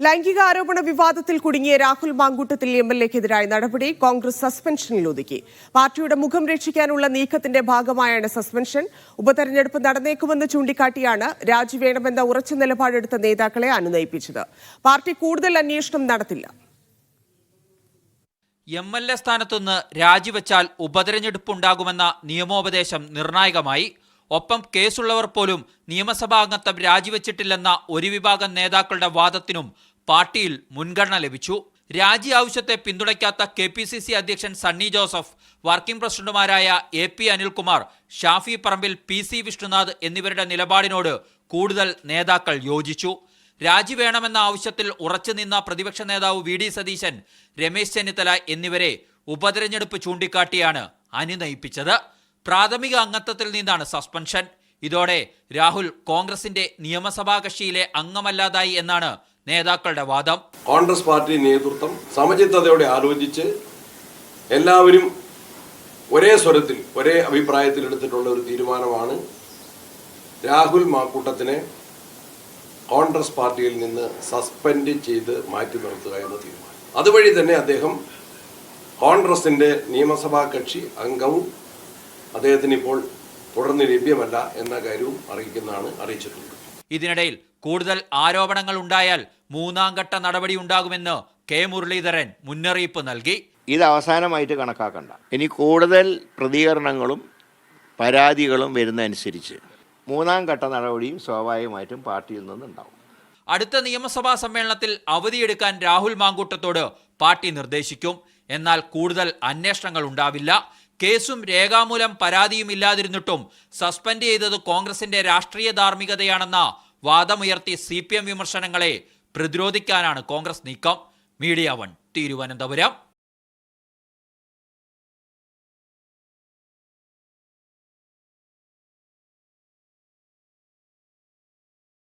ലൈംഗിക ആരോപണ വിവാദത്തിൽ കുടുങ്ങിയ രാഹുൽ മാങ്കൂട്ടത്തിൽ എംഎൽഎക്കെതിരായ നടപടി കോൺഗ്രസ് സസ്പെൻഷനിൽ ഒതുക്കി. പാർട്ടിയുടെ മുഖം രക്ഷിക്കാനുള്ള നീക്കത്തിന്റെ ഭാഗമായാണ് സസ്പെൻഷൻ. ഉപതെരഞ്ഞെടുപ്പ് നടന്നേക്കുമെന്ന് ചൂണ്ടിക്കാട്ടിയാണ് രാജിവേണമെന്ന ഉറച്ച നിലപാടെടുത്ത നേതാക്കളെ അനുനയിപ്പിച്ചത്. പാർട്ടി കൂടുതൽ അന്വേഷണം നടത്തില്ല. എംഎൽഎ സ്ഥാനത്തുനിന്ന് രാജിവെച്ചാൽ ഉപതെരഞ്ഞെടുപ്പുണ്ടാകുമെന്ന നിയമോപദേശം നിർണായകമായി. ഒപ്പം കേസുള്ളവർ പോലും നിയമസഭാ അംഗത്വം രാജിവെച്ചിട്ടില്ലെന്ന ഒരു വിഭാഗം നേതാക്കളുടെ വാദത്തിനും പാർട്ടിയിൽ മുൻഗണന ലഭിച്ചു. രാജി ആവശ്യത്തെ പിന്തുണയ്ക്കാത്ത KPCC അധ്യക്ഷൻ സണ്ണി ജോസഫ്, വർക്കിംഗ് പ്രസിഡന്റുമാരായ AP അനിൽകുമാർ, ഷാഫി പറമ്പിൽ, PC വിഷ്ണുനാഥ് എന്നിവരുടെ നിലപാടിനോട് കൂടുതൽ നേതാക്കൾ യോജിച്ചു. രാജി വേണമെന്ന ആവശ്യത്തിൽ ഉറച്ചുനിന്ന പ്രതിപക്ഷ നേതാവ് VD സതീശൻ, രമേശ് ചെന്നിത്തല എന്നിവരെ ഉപതെരഞ്ഞെടുപ്പ് ചൂണ്ടിക്കാട്ടിയാണ് അനുനയിപ്പിച്ചത്. പ്രാഥമിക അംഗത്വത്തിൽ നിന്നാണ് സസ്പെൻഷൻ. ഇതോടെ രാഹുൽ കോൺഗ്രസിന്റെ നിയമസഭാ കക്ഷിയിലെ അംഗമല്ലാതായി എന്നാണ് നേതാക്കളുടെ വാദം. കോൺഗ്രസ് പാർട്ടി നേതൃത്വം സമചിത്തതയോടെ ആലോചിച്ച് എല്ലാവരും ഒരേ സ്വരത്തിൽ ഒരേ അഭിപ്രായത്തിൽ എടുത്തിട്ടുള്ള ഒരു തീരുമാനമാണ് രാഹുൽ മാങ്കൂട്ടത്തിനെ കോൺഗ്രസ് പാർട്ടിയിൽ നിന്ന് സസ്പെൻഡ് ചെയ്ത് മാറ്റി നിർത്തുക എന്ന തീരുമാനം. അതുവഴി തന്നെ അദ്ദേഹം കോൺഗ്രസിന്റെ നിയമസഭാ കക്ഷി അംഗവും അദ്ദേഹത്തിന് ഇപ്പോൾ തുടർന്ന് ലഭ്യമല്ല എന്ന കാര്യവും അറിയിച്ചിട്ടുണ്ട്. ഇതിനിടയിൽ കൂടുതൽ ആരോപണങ്ങൾ ഉണ്ടായാൽ മൂന്നാം ഘട്ട നടപടി ഉണ്ടാകുമെന്ന് K മുരളീധരൻ മുന്നറിയിപ്പ് നൽകി. ഇത് അവസാനമായിട്ട് കണക്കാക്കണ്ട. ഇനി കൂടുതൽ പ്രതികരണങ്ങളും പരാതികളും വരുന്നതനുസരിച്ച് മൂന്നാം ഘട്ട നടപടിയും സ്വാഭാവികമായിട്ടും പാർട്ടിയിൽ നിന്നുണ്ടാവും. അടുത്ത നിയമസഭാ സമ്മേളനത്തിൽ അവധിയെടുക്കാൻ രാഹുൽ മാങ്കൂട്ടത്തോട് പാർട്ടി നിർദ്ദേശിക്കും. എന്നാൽ കൂടുതൽ അന്വേഷണങ്ങൾ ഉണ്ടാവില്ല. കേസും രേഖാമൂലം പരാതിയും ഇല്ലാതിരുന്നിട്ടും സസ്പെൻഡ് ചെയ്തത് കോൺഗ്രസിന്റെ രാഷ്ട്രീയ ധാർമ്മികതയാണെന്ന വാദമുയർത്തി CPM വിമർശനങ്ങളെ പ്രതിരോധിക്കാനാണ് കോൺഗ്രസ് നീക്കം. മീഡിയ 1 തിരുവനന്തപുരം.